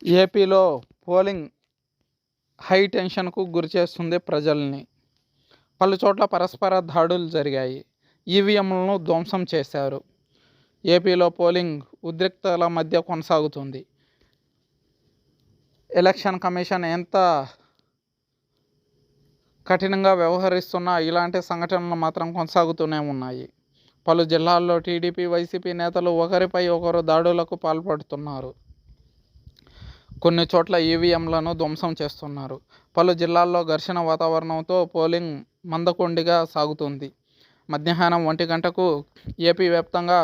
ఏపీలో polling high టెన్షన్కు గురిచేస్తుంది ప్రజల్ని. పలుచోట్ల పరస్పర దాడులు జరిగాయి. ఈవీఎంలను ధ్వంసం చేశారు. ఏపీలో పోలింగ్ ఉద్రిక్తతల మధ్య కొనసాగుతుంది. ఎలక్షన్ కమిషన్ ఎంత కఠినంగా వ్యవహరిస్తున్నా ఇలాంటి సంఘటనలు మాత్రం కొనసాగుతూనే ఉన్నాయి. పలు జిల్లాల్లో టీడీపీ, వైసీపీ నేతలు ఒకరిపై ఒకరు దాడులకు పాల్పడుతున్నారు. కొన్ని చోట్ల ఈవీఎంలను ధ్వంసం చేస్తున్నారు. పలు జిల్లాల్లో ఘర్షణ వాతావరణంతో పోలింగ్ మందకొండిగా సాగుతుంది. మధ్యాహ్నం 1 గంటకు ఏపీ వ్యాప్తంగా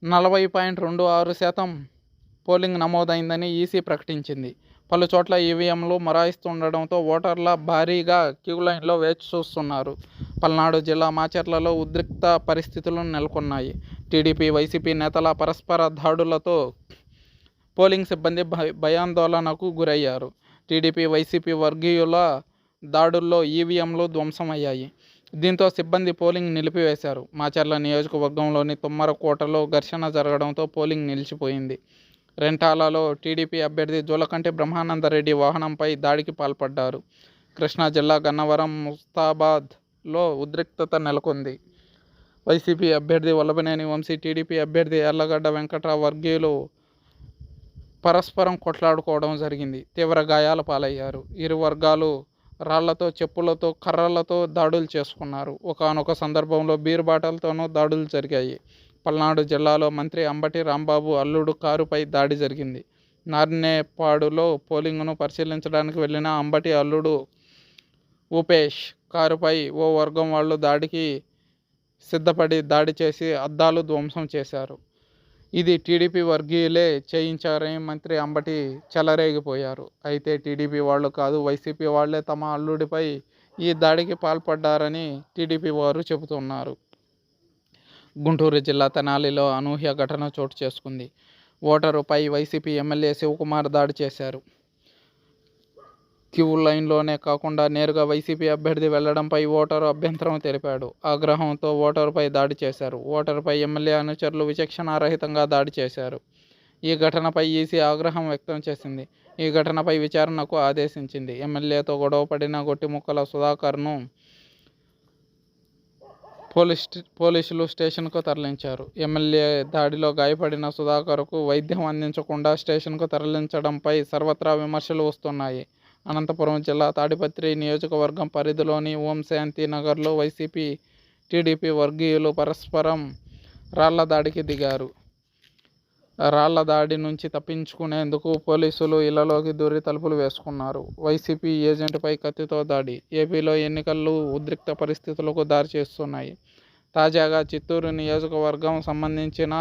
40.26% పోలింగ్ నమోదైందని ఈసీ ప్రకటించింది. పలు చోట్ల ఈవీఎంలు మొరాయిస్తుండటంతో ఓటర్ల భారీగా క్యూలైన్లో వేచి చూస్తున్నారు. పల్నాడు జిల్లా మాచర్లలో ఉద్రిక్త పరిస్థితులు నెలకొన్నాయి. టీడీపీ, వైసీపీ నేతల పరస్పర దాడులతో పోలింగ్ సిబ్బంది భయాందోళనకు గురయ్యారు. టీడీపీ, వైసీపీ వర్గీయుల దాడుల్లో ఈవీఎంలు ధ్వంసమయ్యాయి. దీంతో సిబ్బంది పోలింగ్ నిలిపివేశారు. మాచర్ల నియోజకవర్గంలోని తుమ్మరకోటలో ఘర్షణ జరగడంతో పోలింగ్ నిలిచిపోయింది. రెంటాలలో టీడీపీ అభ్యర్థి జూలకంటి బ్రహ్మానందరెడ్డి వాహనంపై దాడికి పాల్పడ్డారు. కృష్ణా జిల్లా గన్నవరం, ముస్తాబాద్లో ఉద్రిక్తత నెలకొంది. వైసీపీ అభ్యర్థి వల్లభనేని వంశీ, టీడీపీ అభ్యర్థి యార్లగడ్డ వెంకట్రావు వర్గీయులు పరస్పరం కొట్లాడుకోవడం జరిగింది. తీవ్ర గాయాల పాలయ్యారు. ఇరు వర్గాలు రాళ్లతో, చెప్పులతో, కర్రలతో దాడులు చేసుకున్నారు. ఒకానొక సందర్భంలో బీరు బాటలతోనూ దాడులు జరిగాయి. పల్నాడు జిల్లాలో మంత్రి అంబటి రాంబాబు అల్లుడు కారుపై దాడి జరిగింది. నార్నేపాడులో పోలింగ్ను పరిశీలించడానికి వెళ్లిన అంబటి అల్లుడు ఉపేష్ కారుపై ఓ వర్గం వాళ్ళు దాడికి సిద్ధపడి దాడి చేసి అద్దాలు ధ్వంసం చేశారు. ఇది టీడీపీ వర్గీయులే చేయించారని మంత్రి అంబటి చెలరేగిపోయారు. అయితే టీడీపీ వాళ్ళు కాదు, వైసీపీ వాళ్లే తమ అల్లుడిపై ఈ దాడికి పాల్పడ్డారని టీడీపీ వారు చెబుతున్నారు. గుంటూరు జిల్లా తెనాలిలో అనూహ్య ఘటన చోటు చేసుకుంది. ఓటరుపై వైసీపీ ఎమ్మెల్యే శివకుమార్ దాడి చేశారు. క్యూ లైన్లోనే కాకుండా నేరుగా వైసీపీ అభ్యర్థి వెళ్లడంపై ఓటరు అభ్యంతరం తెలిపాడు. ఆగ్రహంతో ఓటరుపై దాడి చేశారు. ఓటరుపై ఎమ్మెల్యే అనుచరులు విచక్షణారహితంగా దాడి చేశారు. ఈ ఘటనపై ఈసీ ఆగ్రహం వ్యక్తం చేసింది. ఈ ఘటనపై విచారణకు ఆదేశించింది. ఎమ్మెల్యేతో గొడవపడిన గొట్టిముక్కల సుధాకర్ను పోలీసులు స్టేషన్కు తరలించారు. ఎమ్మెల్యే దాడిలో గాయపడిన సుధాకర్కు వైద్యం అందించకుండా స్టేషన్కు తరలించడంపై సర్వత్రా విమర్శలు వస్తున్నాయి. అనంతపురం జిల్లా తాడిపత్రి నియోజకవర్గం పరిధిలోని ఓం శాంతి నగర్లో వైసీపీ, టీడీపీ వర్గీయులు పరస్పరం రాళ్ల దాడికి దిగారు. రాళ్ల దాడి నుంచి తప్పించుకునేందుకు పోలీసులు ఇళ్లలోకి దూరి తలుపులు వేసుకున్నారు. వైసీపీ ఏజెంట్పై కత్తితో దాడి. ఏపీలో ఎన్నికలు ఉద్రిక్త పరిస్థితులకు దారితీస్తున్నాయి. తాజాగా చిత్తూరు నియోజకవర్గం సంబంధించిన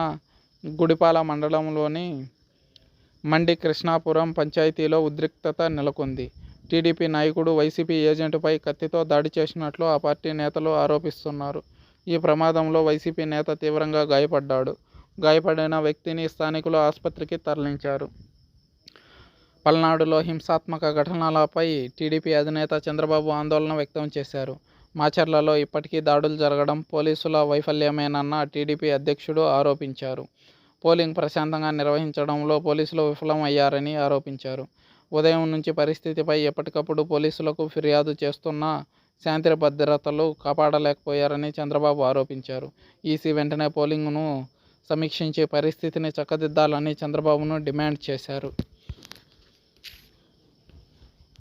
గుడిపాల మండలంలోని మండి కృష్ణాపురం పంచాయతీలో ఉద్రిక్తత నెలకొంది. టీడీపీ నాయకుడు వైసీపీ ఏజెంట్పై కత్తితో దాడి చేసినట్లు ఆ పార్టీ నేతలు ఆరోపిస్తున్నారు. ఈ ప్రమాదంలో వైసీపీ నేత తీవ్రంగా గాయపడ్డాడు. గాయపడిన వ్యక్తిని స్థానికులు ఆసుపత్రికి తరలించారు. పల్నాడులో హింసాత్మక ఘటనలపై టీడీపీ అధినేత చంద్రబాబు ఆందోళన వ్యక్తం చేశారు. మాచర్లలో ఇప్పటికీ దాడులు జరగడం పోలీసుల వైఫల్యమేనన్న టీడీపీ అధ్యక్షుడు ఆరోపించారు. పోలింగ్ ప్రశాంతంగా నిర్వహించడంలో పోలీసులు విఫలమయ్యారని ఆరోపించారు. ఉదయం నుంచి పరిస్థితిపై ఎప్పటికప్పుడు పోలీసులకు ఫిర్యాదు చేస్తున్నా శాంతి భద్రతలు కాపాడలేకపోయారని చంద్రబాబు ఆరోపించారు. ఈసీ వెంటనే పోలింగ్ను సమీక్షించి పరిస్థితిని చక్కదిద్దాలని చంద్రబాబును డిమాండ్ చేశారు.